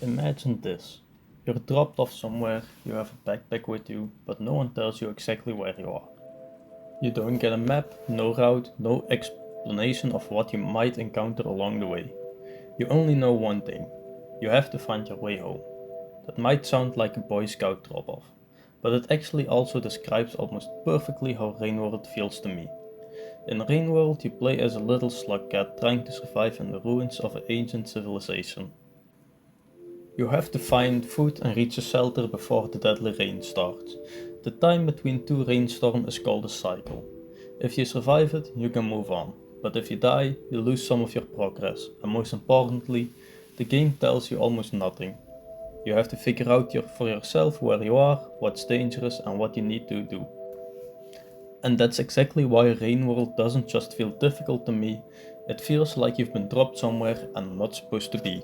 Imagine this. You're dropped off somewhere, you have a backpack with you, but no one tells you exactly where you are. You don't get a map, no route, no explanation of what you might encounter along the way. You only know one thing. You have to find your way home. That might sound like a Boy Scout drop-off, but it actually also describes almost perfectly how Rainworld feels to me. In Rainworld, you play as a little slug cat trying to survive in the ruins of an ancient civilization. You have to find food and reach a shelter before the deadly rain starts. The time between two rainstorms is called a cycle. If you survive it, you can move on, but if you die, you lose some of your progress, and most importantly, the game tells you almost nothing. You have to figure out for yourself where you are, what's dangerous, and what you need to do. And that's exactly why Rainworld doesn't just feel difficult to me, it feels like you've been dropped somewhere and not supposed to be.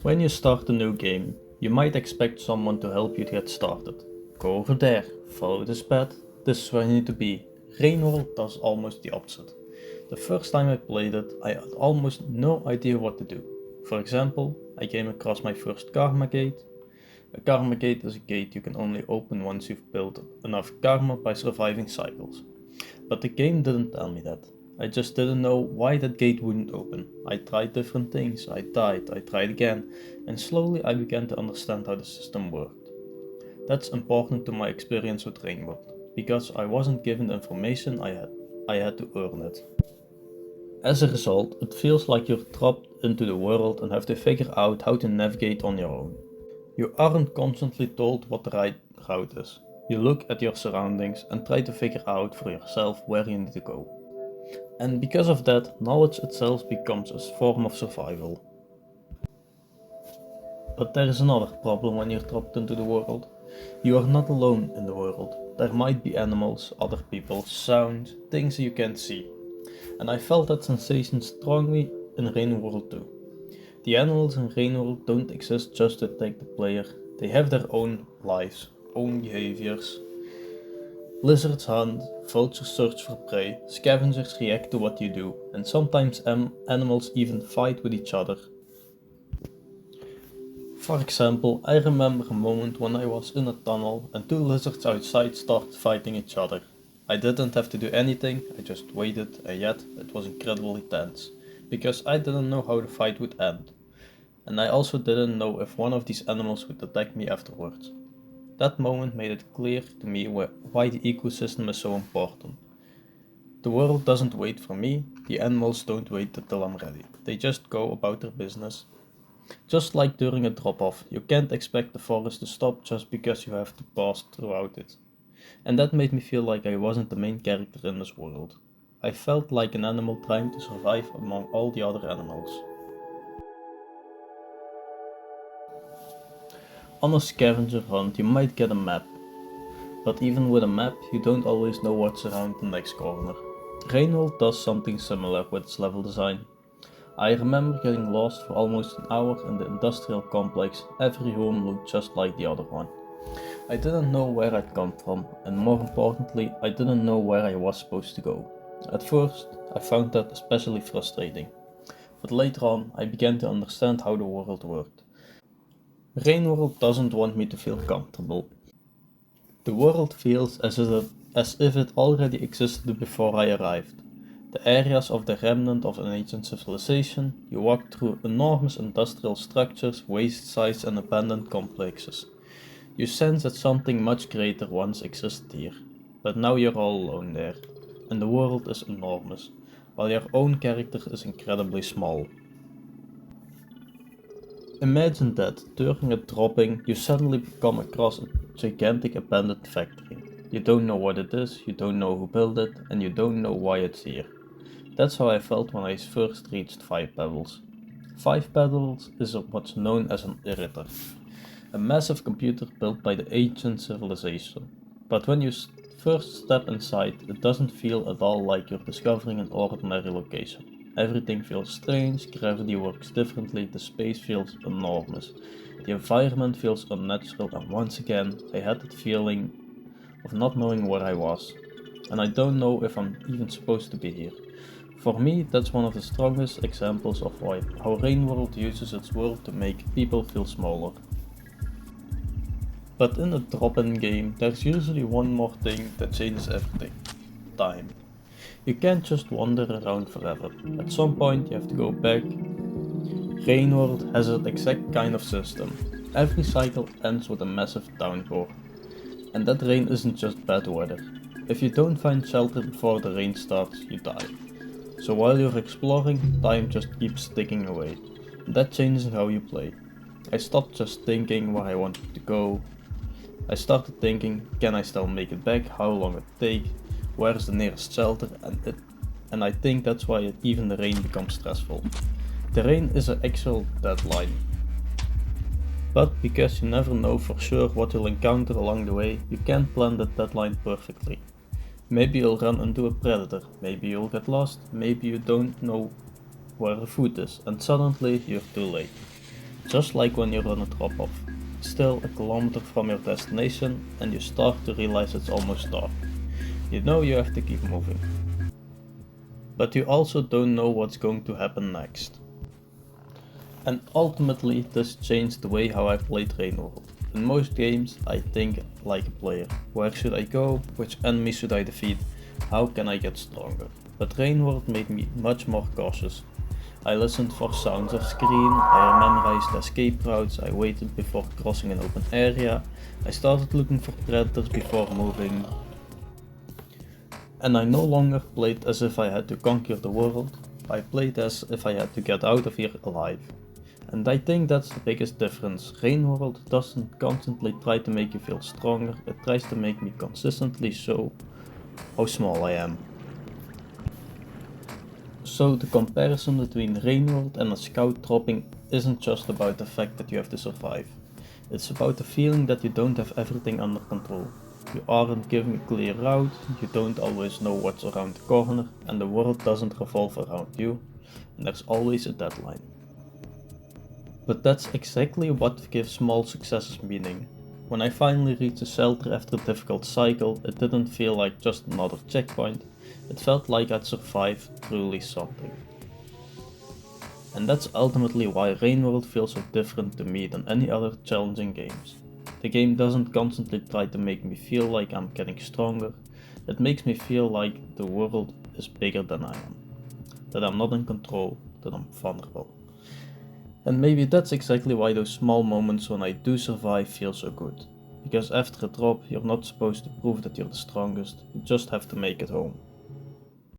When you start a new game, you might expect someone to help you to get started. Go over there, follow this path, this is where you need to be. Rainworld does almost the opposite. The first time I played it, I had almost no idea what to do. For example, I came across my first karma gate. A karma gate is a gate you can only open once you've built enough karma by surviving cycles. But the game didn't tell me that. I just didn't know why that gate wouldn't open. I tried different things, I died, I tried again, and slowly I began to understand how the system worked. That's important to my experience with Rainbow, because I wasn't given the information I had to earn it. As a result, it feels like you're dropped into the world and have to figure out how to navigate on your own. You aren't constantly told what the right route is. You look at your surroundings and try to figure out for yourself where you need to go. And because of that, knowledge itself becomes a form of survival. But there is another problem when you're dropped into the world. You are not alone in the world. There might be animals, other people, sounds, things you can't see. And I felt that sensation strongly in Rainworld too. The animals in Rainworld don't exist just to attack the player, they have their own lives, own behaviors. Lizards hunt, vultures search for prey, scavengers react to what you do, and sometimes animals even fight with each other. For example, I remember a moment when I was in a tunnel and two lizards outside started fighting each other. I didn't have to do anything, I just waited, and yet it was incredibly tense, because I didn't know how the fight would end. And I also didn't know if one of these animals would attack me afterwards. That moment made it clear to me why the ecosystem is so important. The world doesn't wait for me, the animals don't wait until I'm ready. They just go about their business. Just like during a drop-off, you can't expect the forest to stop just because you have to pass throughout it. And that made me feel like I wasn't the main character in this world. I felt like an animal trying to survive among all the other animals. On a scavenger hunt, you might get a map, but even with a map, you don't always know what's around the next corner. Rainworld does something similar with its level design. I remember getting lost for almost an hour in the industrial complex, every room looked just like the other one. I didn't know where I'd come from, and more importantly, I didn't know where I was supposed to go. At first, I found that especially frustrating, but later on, I began to understand how the world worked. Rainworld doesn't want me to feel comfortable. The world feels as if it already existed before I arrived. The areas of the remnant of an ancient civilization, you walk through enormous industrial structures, waste sites and abandoned complexes. You sense that something much greater once existed here, but now you're all alone there, and the world is enormous, while your own character is incredibly small. Imagine that, during a dropping, you suddenly come across a gigantic abandoned factory. You don't know what it is, you don't know who built it, and you don't know why it's here. That's how I felt when I first reached Five Pebbles. Five Pebbles is what's known as an irritor, a massive computer built by the ancient civilization. But when you first step inside, it doesn't feel at all like you're discovering an ordinary location. Everything feels strange, gravity works differently, the space feels enormous. The environment feels unnatural, and once again, I had that feeling of not knowing where I was. And I don't know if I'm even supposed to be here. For me, that's one of the strongest examples of how Rain World uses its world to make people feel smaller. But in a drop-in game, there's usually one more thing that changes everything: time. You can't just wander around forever. At some point, you have to go back. Rain World has an exact kind of system. Every cycle ends with a massive downpour. And that rain isn't just bad weather. If you don't find shelter before the rain starts, you die. So while you're exploring, time just keeps ticking away. That changes how you play. I stopped just thinking where I wanted to go. I started thinking, can I still make it back, how long it take, where is the nearest shelter, and I think that's why even the rain becomes stressful. The rain is an actual deadline. But because you never know for sure what you'll encounter along the way, you can't plan that deadline perfectly. Maybe you'll run into a predator, maybe you'll get lost, maybe you don't know where the food is, and suddenly you're too late. Just like when you're on a drop-off. Still a kilometer from your destination and you start to realize it's almost dark. You know you have to keep moving. But you also don't know what's going to happen next. And ultimately this changed the way how I played Rain World. In most games I think like a player. Where should I go? Which enemy should I defeat? How can I get stronger? But Rain World made me much more cautious. I listened for sounds of screen, I memorized escape routes, I waited before crossing an open area, I started looking for predators before moving. And I no longer played as if I had to conquer the world, I played as if I had to get out of here alive. And I think that's the biggest difference. Rain World doesn't constantly try to make you feel stronger, it tries to make me consistently show how small I am. So the comparison between Rain World and a scout dropping isn't just about the fact that you have to survive. It's about the feeling that you don't have everything under control. You aren't given a clear route, you don't always know what's around the corner, and the world doesn't revolve around you, and there's always a deadline. But that's exactly what gives small successes meaning. When I finally reached the shelter after a difficult cycle, it didn't feel like just another checkpoint, it felt like I'd survived truly something. And that's ultimately why Rain World feels so different to me than any other challenging games. The game doesn't constantly try to make me feel like I'm getting stronger, it makes me feel like the world is bigger than I am. That I'm not in control, that I'm vulnerable. And maybe that's exactly why those small moments when I do survive feel so good. Because after a drop you're not supposed to prove that you're the strongest, you just have to make it home.